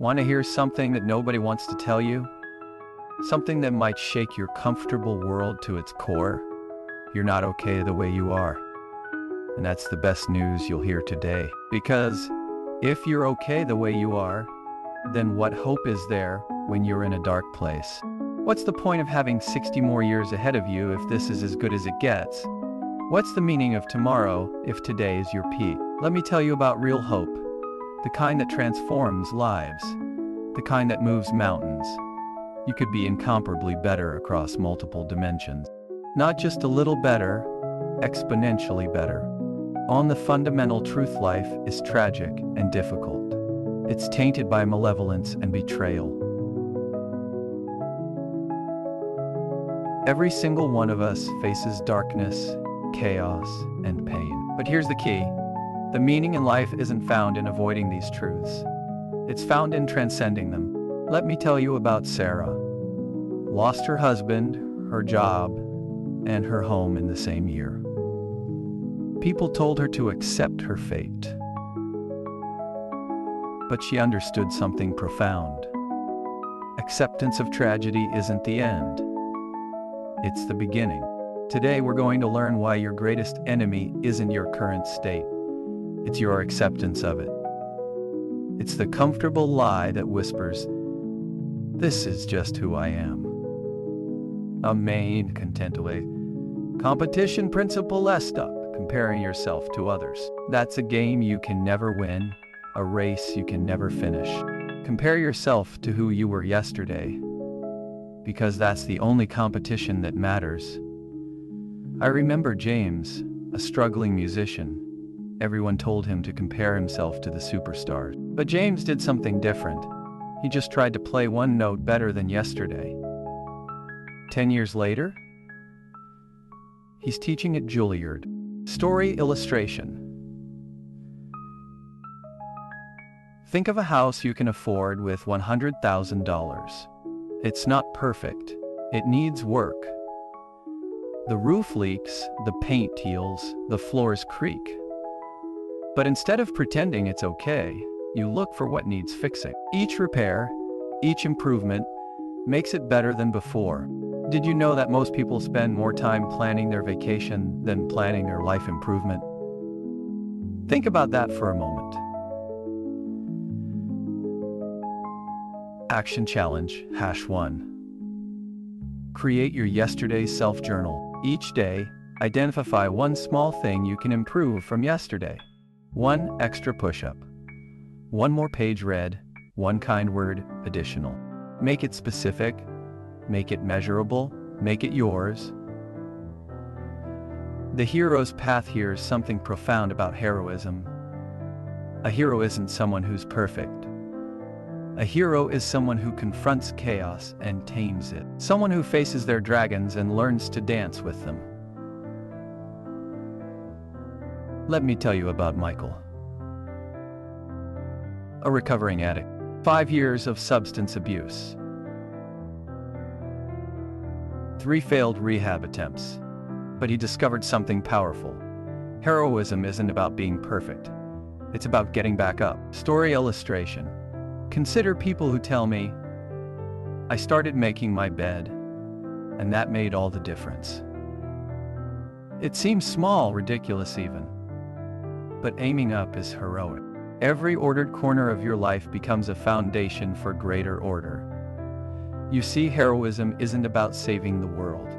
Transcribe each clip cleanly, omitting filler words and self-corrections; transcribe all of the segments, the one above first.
Want to hear something that nobody wants to tell you? Something that might shake your comfortable world to its core? You're not okay the way you are. And that's the best news you'll hear today. Because if you're okay the way you are, then what hope is there when you're in a dark place? What's the point of having 60 more years ahead of you if this is as good as it gets? What's the meaning of tomorrow if today is your peak? Let me tell you about real hope. The kind that transforms lives. The kind that moves mountains. You could be incomparably better across multiple dimensions. Not just a little better, exponentially better. On the fundamental truth, life is tragic and difficult. It's tainted by malevolence and betrayal. Every single one of us faces darkness, chaos, and pain. But here's the key. The meaning in life isn't found in avoiding these truths. It's found in transcending them. Let me tell you about Sarah. Lost her husband, her job, and her home in the same year. People told her to accept her fate. But she understood something profound. Acceptance of tragedy isn't the end. It's the beginning. Today we're going to learn why your greatest enemy isn't your current state. It's your acceptance of it. It's the comfortable lie that whispers, "This is just who I am." Amen, contently. Competition principle up, comparing yourself to others. That's a game you can never win, a race you can never finish. Compare yourself to who you were yesterday, because that's the only competition that matters. I remember James, a struggling musician. Everyone told him to compare himself to the superstars. But James did something different. He just tried to play one note better than yesterday. 10 years later, he's teaching at Juilliard. Story illustration. Think of a house you can afford with $100,000. It's not perfect. It needs work. The roof leaks, the paint peels, the floors creak. But instead of pretending it's okay, you look for what needs fixing. Each repair, each improvement, makes it better than before. Did you know that most people spend more time planning their vacation than planning their life improvement? Think about that for a moment. Action challenge, #1. Create your yesterday self-journal. Each day, identify one small thing you can improve from yesterday. 1 extra push-up. 1 more page read. 1 kind word additional. Make it specific. Make it measurable. Make it yours. The hero's path. Here's something profound about heroism. A hero isn't someone who's perfect. A hero is someone who confronts chaos and tames it. Someone who faces their dragons and learns to dance with them. Let me tell you about Michael. A recovering addict. 5 years of substance abuse. 3 failed rehab attempts. But he discovered something powerful. Heroism isn't about being perfect. It's about getting back up. Story illustration. Consider people who tell me, "I started making my bed, and that made all the difference." It seems small, ridiculous even. But aiming up is heroic. Every ordered corner of your life becomes a foundation for greater order. You see, heroism isn't about saving the world.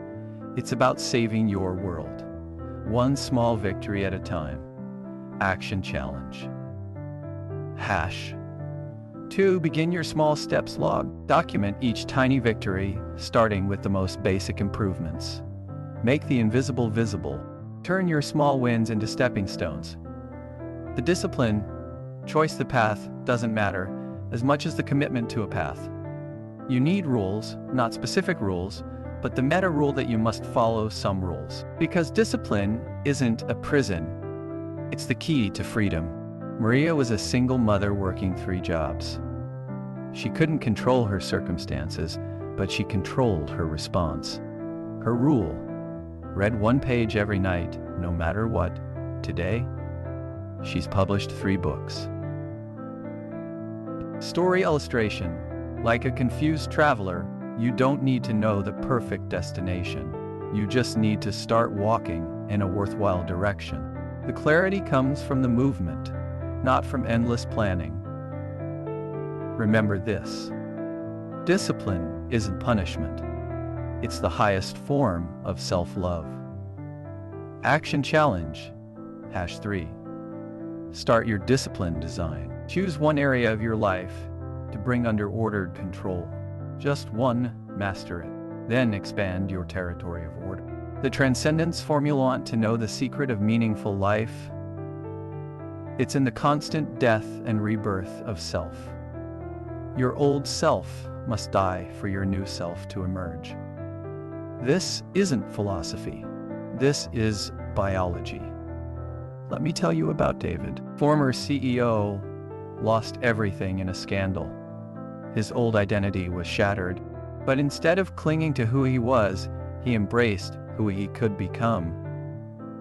It's about saving your world. One small victory at a time. Action challenge. #2. Begin your small steps log. Document each tiny victory, starting with the most basic improvements. Make the invisible visible. Turn your small wins into stepping stones. The discipline, choice the path, doesn't matter as much as the commitment to a path. You need rules, not specific rules, but the meta rule that you must follow some rules. Because discipline isn't a prison, it's the key to freedom. Maria was a single mother working 3 jobs. She couldn't control her circumstances, but she controlled her response. Her rule: read 1 page every night, no matter what. Today, she's published 3 books. Story illustration. Like a confused traveler, you don't need to know the perfect destination. You just need to start walking in a worthwhile direction. The clarity comes from the movement, not from endless planning. Remember this: discipline isn't punishment. It's the highest form of self-love. Action challenge. #3. Start your discipline design. Choose one area of your life to bring under ordered control. Just one, master it. Then expand your territory of order. The Transcendence Formula. Want to know the secret of meaningful life? It's in the constant death and rebirth of self. Your old self must die for your new self to emerge. This isn't philosophy. This is biology. Let me tell you about David. Former CEO, lost everything in a scandal. His old identity was shattered, but instead of clinging to who he was, he embraced who he could become.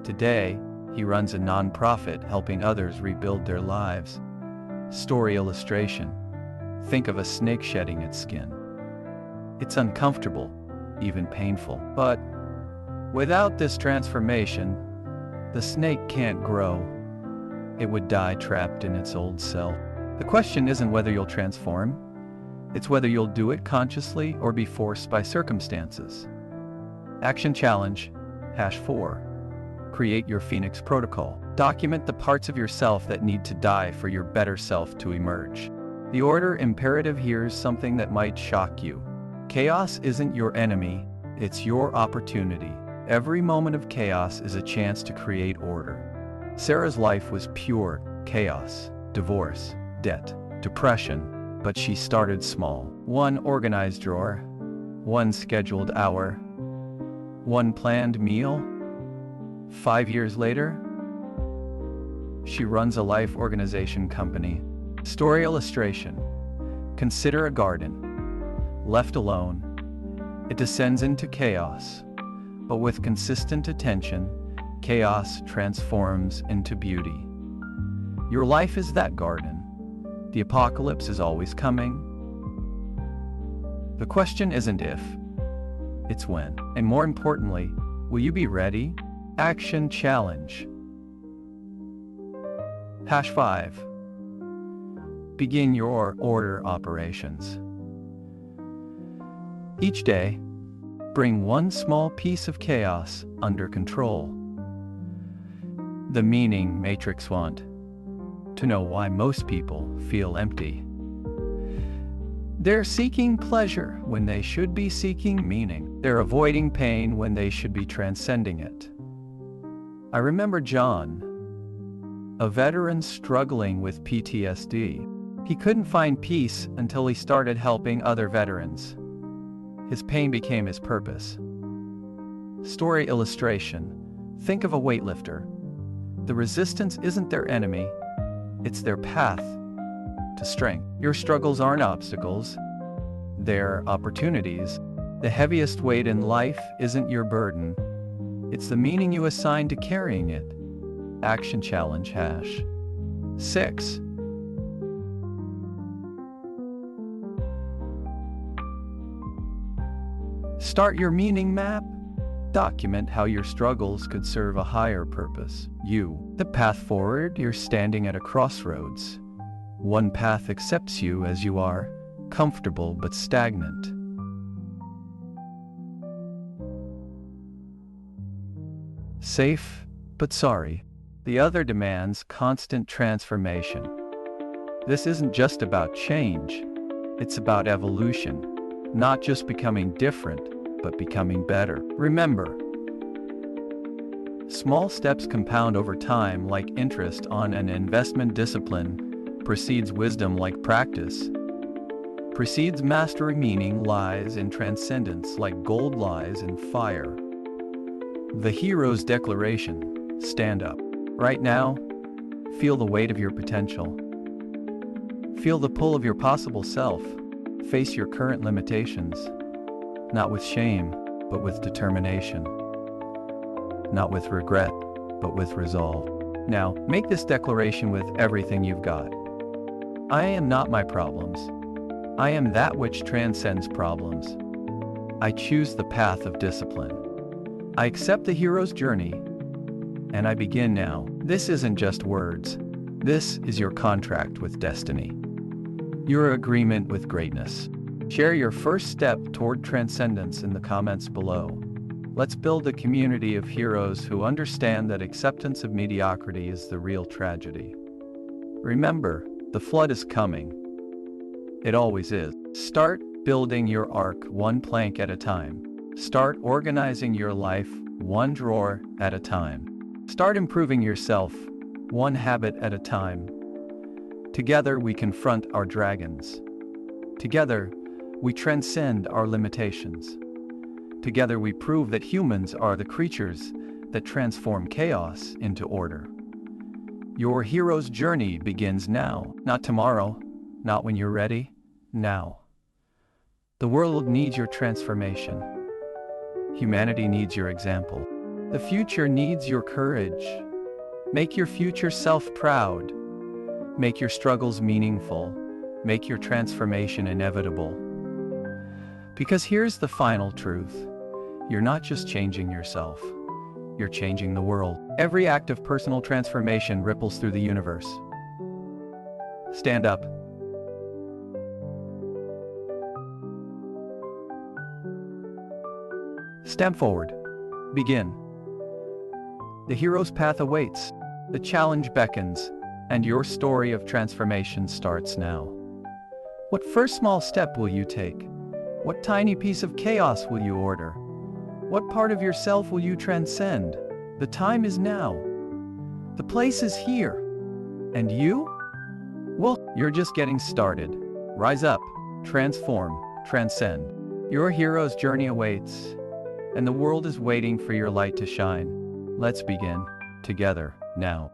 Today, he runs a nonprofit helping others rebuild their lives. Story illustration. Think of a snake shedding its skin. It's uncomfortable, even painful. But without this transformation, the snake can't grow. It would die trapped in its old self. The question isn't whether you'll transform, it's whether you'll do it consciously or be forced by circumstances. Action challenge. #4. Create your Phoenix Protocol. Document the parts of yourself that need to die for your better self to emerge. The order imperative here is something that might shock you. Chaos isn't your enemy, it's your opportunity. Every moment of chaos is a chance to create order. Sarah's life was pure chaos, divorce, debt, depression, but she started small. One organized drawer, one scheduled hour, one planned meal. 5 years later, she runs a life organization company. Story illustration. Consider a garden. Left alone, it descends into chaos. But with consistent attention, chaos transforms into beauty. Your life is that garden. The apocalypse is always coming. The question isn't if, it's when. And more importantly, will you be ready? Action challenge. #5. Begin your order operations. Each day, bring one small piece of chaos under control. The meaning matrix. Want to know why most people feel empty? They're seeking pleasure when they should be seeking meaning. They're avoiding pain when they should be transcending it. I remember John, a veteran struggling with PTSD. He couldn't find peace until he started helping other veterans. His pain became his purpose. Story illustration. Think of a weightlifter. The resistance isn't their enemy, it's their path to strength. Your struggles aren't obstacles, they're opportunities. The heaviest weight in life isn't your burden, it's the meaning you assign to carrying it. Action challenge. #6. Start your meaning map. Document how your struggles could serve a higher purpose. The path forward. You're standing at a crossroads. One path accepts you as you are, comfortable but stagnant. Safe but sorry. The other demands constant transformation. This isn't just about change, it's about evolution. Not just becoming different, but becoming better. Remember, small steps compound over time like interest on an investment. Discipline precedes wisdom like practice. Precedes mastery. Meaning lies in transcendence like gold lies in fire. The hero's declaration. Stand up. Right now, feel the weight of your potential. Feel the pull of your possible self. Face your current limitations, not with shame, but with determination. Not with regret, but with resolve. Now, make this declaration with everything you've got. I am not my problems. I am that which transcends problems. I choose the path of discipline. I accept the hero's journey, and I begin now. This isn't just words. This is your contract with destiny. Your agreement with greatness. Share your first step toward transcendence in the comments below. Let's build a community of heroes who understand that acceptance of mediocrity is the real tragedy. Remember, the flood is coming. It always is. Start building your ark one plank at a time. Start organizing your life one drawer at a time. Start improving yourself one habit at a time. Together we confront our dragons. Together we transcend our limitations. Together we prove that humans are the creatures that transform chaos into order. Your hero's journey begins now, not tomorrow, not when you're ready, now. The world needs your transformation. Humanity needs your example. The future needs your courage. Make your future self proud. Make your struggles meaningful. Make your transformation inevitable. Because here's the final truth. You're not just changing yourself. You're changing the world. Every act of personal transformation ripples through the universe. Stand up. Step forward. Begin. The hero's path awaits. The challenge beckons, and your story of transformation starts now. What first small step will you take? What tiny piece of chaos will you order? What part of yourself will you transcend? The time is now. The place is here. And you? Well, you're just getting started. Rise up, transform, transcend. Your hero's journey awaits, and the world is waiting for your light to shine. Let's begin together now.